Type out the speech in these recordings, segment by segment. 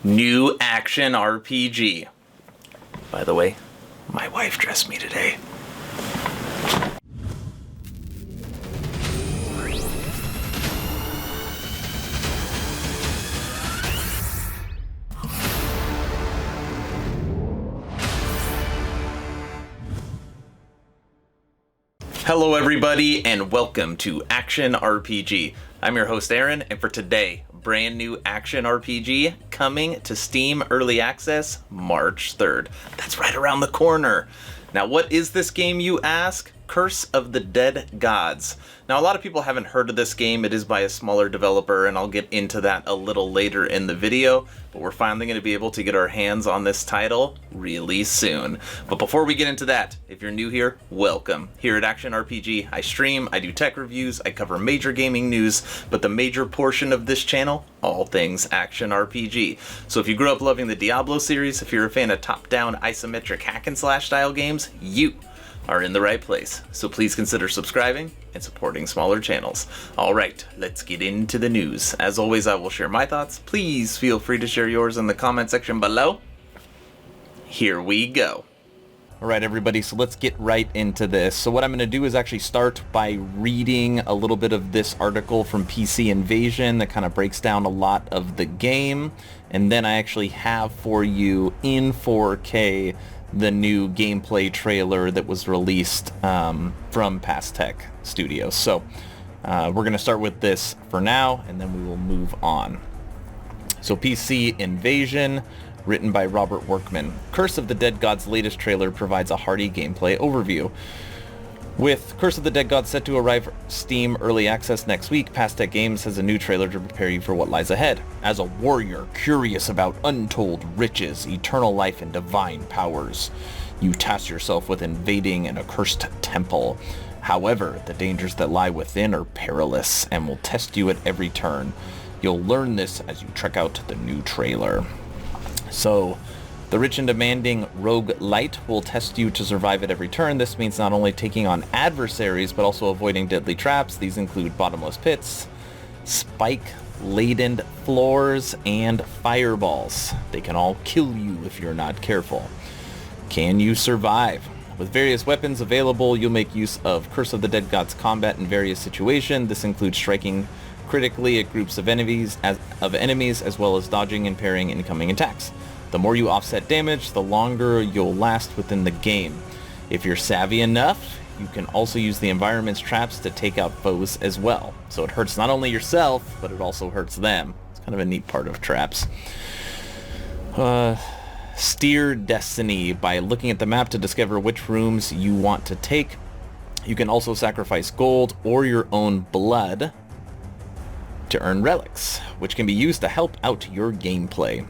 New action RPG. By the way, my wife dressed me today. Hello everybody and welcome to Action RPG. I'm your host Aaron, and for today, brand new action RPG coming to Steam Early Access March 3rd. That's right around the corner. Now what is this game, you ask? Curse of the Dead Gods. Now a lot of people haven't heard of this game. It is by a smaller developer and I'll get into that a little later in the video, but we're finally going to be able to get our hands on this title really soon. But before we get into that, if you're new here, welcome. Here at Action RPG, I stream, I do tech reviews, I cover major gaming news, but the major portion of this channel, all things Action RPG. So if you grew up loving the Diablo series, if you're a fan of top-down isometric hack and slash style games, you are in the right place. So please consider subscribing and supporting smaller channels. Alright, let's get into the news. As always, I will share my thoughts. Please feel free to share yours in the comment section below. Here we go. Alright everybody, so let's get right into this. So what I'm going to do is actually start by reading a little bit of this article from PC Invasion that kind of breaks down a lot of the game. And then I actually have for you in 4K the new gameplay trailer that was released from Passtech Studios. So we're going to start with this for now, and then we will move on. So PC Invasion, written by Robert Workman. Curse of the Dead Gods' latest trailer provides a hearty gameplay overview. With Curse of the Dead Gods set to arrive Steam Early Access next week, Passtech Games has a new trailer to prepare you for what lies ahead. As a warrior curious about untold riches, eternal life, and divine powers, you task yourself with invading an accursed temple. However, the dangers that lie within are perilous and will test you at every turn. You'll learn this as you check out the new trailer. So, the rich and demanding Roguelite will test you to survive at every turn. This means not only taking on adversaries, but also avoiding deadly traps. These include bottomless pits, spike-laden floors, and fireballs. They can all kill you if you're not careful. Can you survive? With various weapons available, you'll make use of Curse of the Dead Gods combat in various situations. This includes striking critically at groups of enemies as well as dodging and parrying incoming attacks. The more you offset damage, the longer you'll last within the game. If you're savvy enough, you can also use the environment's traps to take out foes as well. So it hurts not only yourself, but it also hurts them. It's kind of a neat part of traps. Steer Destiny. By looking at the map to discover which rooms you want to take. You can also sacrifice gold or your own blood to earn relics, which can be used to help out your gameplay.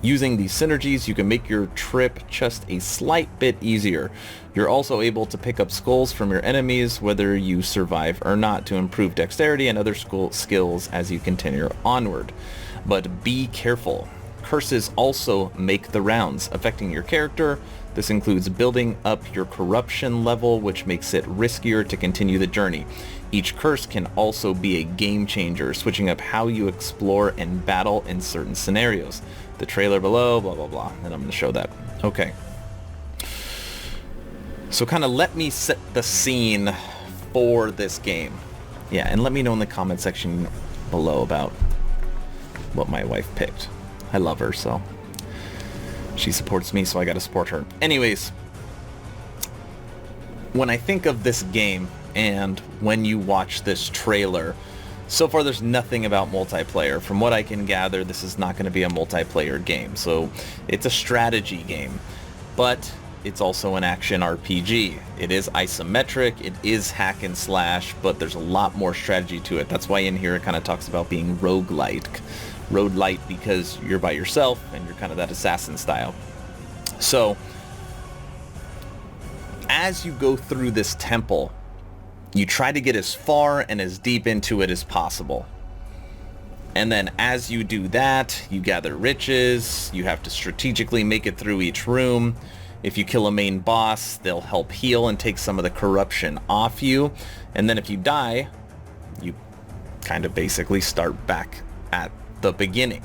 Using these synergies, you can make your trip just a slight bit easier. You're also able to pick up skulls from your enemies, whether you survive or not, to improve dexterity and other skills as you continue onward. But be careful. Curses also make the rounds, affecting your character. This includes building up your corruption level, which makes it riskier to continue the journey. Each curse can also be a game changer, switching up how you explore and battle in certain scenarios. The trailer below, blah, blah, blah. And I'm going to show that. Okay. So kind of let me set the scene for this game. Yeah, and let me know in the comment section below about what my wife picked. I love her, so she supports me, so I got to support her. Anyways, when I think of this game and when you watch this trailer, so far there's nothing about multiplayer. From what I can gather, this is not going to be a multiplayer game. So it's a strategy game, but it's also an action RPG. It is isometric, it is hack and slash, but there's a lot more strategy to it. That's why in here it kind of talks about being roguelite. Roguelite because you're by yourself and you're kind of that assassin style. So as you go through this temple, you try to get as far and as deep into it as possible. And then as you do that, you gather riches, you have to strategically make it through each room. If you kill a main boss, they'll help heal and take some of the corruption off you. And then if you die, you kind of basically start back at the beginning.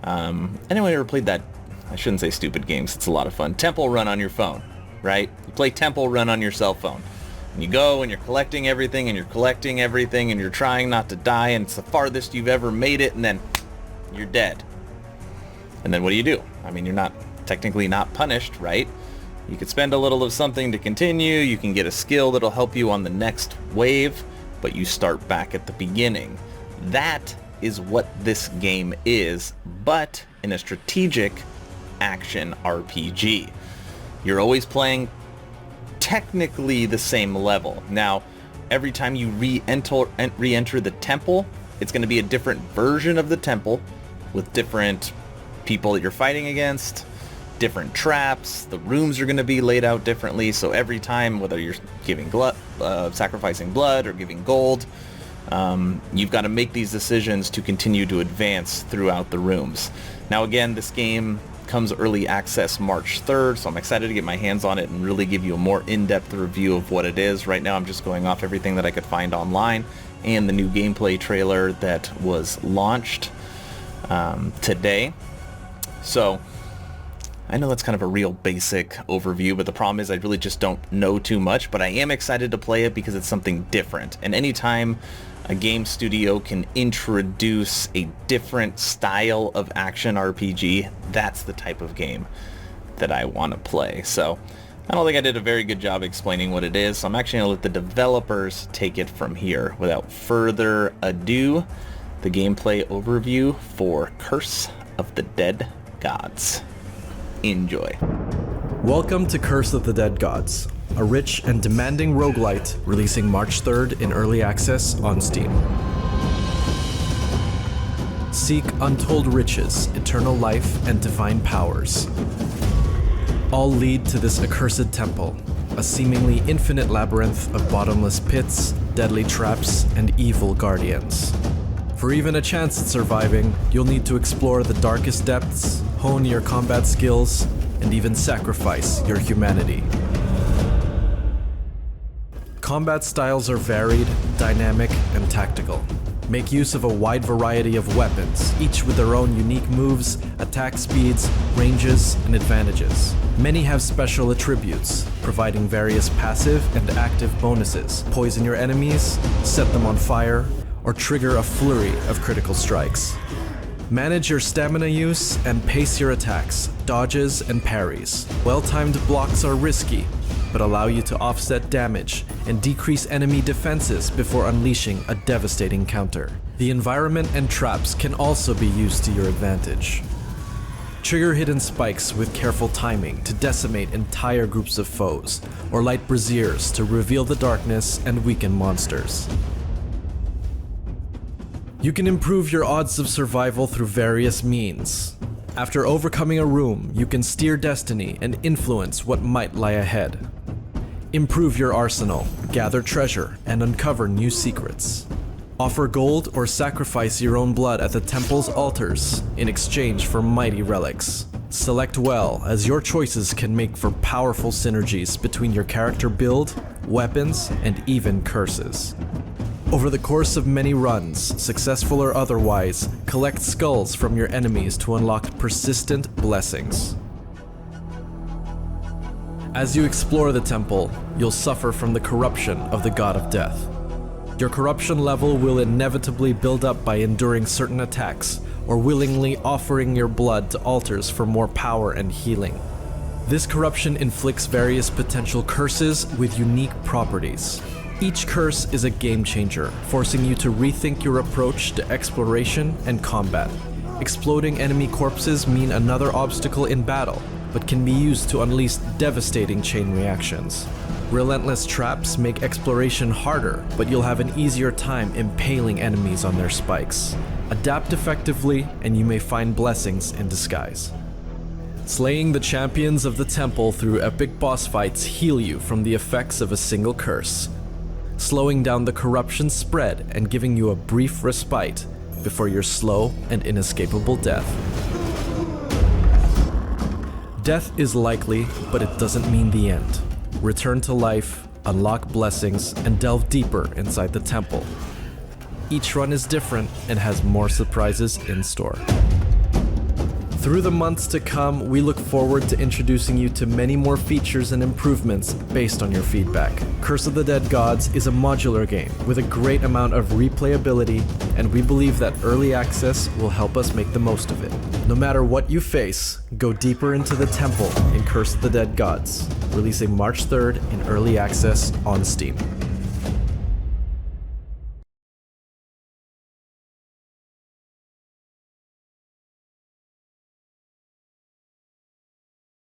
Anyone ever played that? I shouldn't say stupid games. It's a lot of fun. Temple Run on your phone, right? You play Temple Run on your cell phone. And you go and you're collecting everything and you're collecting everything and you're trying not to die and it's the farthest you've ever made it and then you're dead. And then what do? I mean, you're technically not punished, right? You could spend a little of something to continue. You can get a skill that'll help you on the next wave, but you start back at the beginning. That is what this game is, but in a strategic action RPG. You're always playing technically the same level. Now, every time you re-enter the temple, it's going to be a different version of the temple with different people that you're fighting against, different traps. The rooms are going to be laid out differently, so every time, whether you're giving sacrificing blood or giving gold, you've got to make these decisions to continue to advance throughout the rooms. Now again, this game comes early access March 3rd, so I'm excited to get my hands on it and really give you a more in-depth review of what it is. Right now I'm just going off everything that I could find online and the new gameplay trailer that was launched today. So I know that's kind of a real basic overview, but the problem is I really just don't know too much, but I am excited to play it because it's something different. And anytime a game studio can introduce a different style of action RPG, that's the type of game that I want to play. So I don't think I did a very good job explaining what it is, so I'm actually going to let the developers take it from here. Without further ado, the gameplay overview for Curse of the Dead Gods. Enjoy. Welcome to Curse of the Dead Gods, a rich and demanding roguelite releasing March 3rd in early access on Steam. Seek untold riches, eternal life, and divine powers. All lead to this accursed temple, a seemingly infinite labyrinth of bottomless pits, deadly traps, and evil guardians. For even a chance at surviving, you'll need to explore the darkest depths, hone your combat skills, and even sacrifice your humanity. Combat styles are varied, dynamic, and tactical. Make use of a wide variety of weapons, each with their own unique moves, attack speeds, ranges, and advantages. Many have special attributes, providing various passive and active bonuses. Poison your enemies, set them on fire, or trigger a flurry of critical strikes. Manage your stamina use and pace your attacks, dodges, and parries. Well-timed blocks are risky, but allow you to offset damage and decrease enemy defenses before unleashing a devastating counter. The environment and traps can also be used to your advantage. Trigger hidden spikes with careful timing to decimate entire groups of foes, or light braziers to reveal the darkness and weaken monsters. You can improve your odds of survival through various means. After overcoming a room, you can steer destiny and influence what might lie ahead. Improve your arsenal, gather treasure, and uncover new secrets. Offer gold or sacrifice your own blood at the temple's altars in exchange for mighty relics. Select well, as your choices can make for powerful synergies between your character build, weapons, and even curses. Over the course of many runs, successful or otherwise, collect skulls from your enemies to unlock persistent blessings. As you explore the temple, you'll suffer from the corruption of the God of Death. Your corruption level will inevitably build up by enduring certain attacks, or willingly offering your blood to altars for more power and healing. This corruption inflicts various potential curses with unique properties. Each curse is a game changer, forcing you to rethink your approach to exploration and combat. Exploding enemy corpses mean another obstacle in battle, but can be used to unleash devastating chain reactions. Relentless traps make exploration harder, but you'll have an easier time impaling enemies on their spikes. Adapt effectively, and you may find blessings in disguise. Slaying the champions of the temple through epic boss fights heal you from the effects of a single curse, slowing down the corruption spread and giving you a brief respite before your slow and inescapable death. Death is likely, but it doesn't mean the end. Return to life, unlock blessings, and delve deeper inside the temple. Each run is different and has more surprises in store. Through the months to come, we look forward to introducing you to many more features and improvements based on your feedback. Curse of the Dead Gods is a modular game with a great amount of replayability, and we believe that early access will help us make the most of it. No matter what you face, go deeper into the temple in Curse of the Dead Gods, releasing March 3rd in early access on Steam.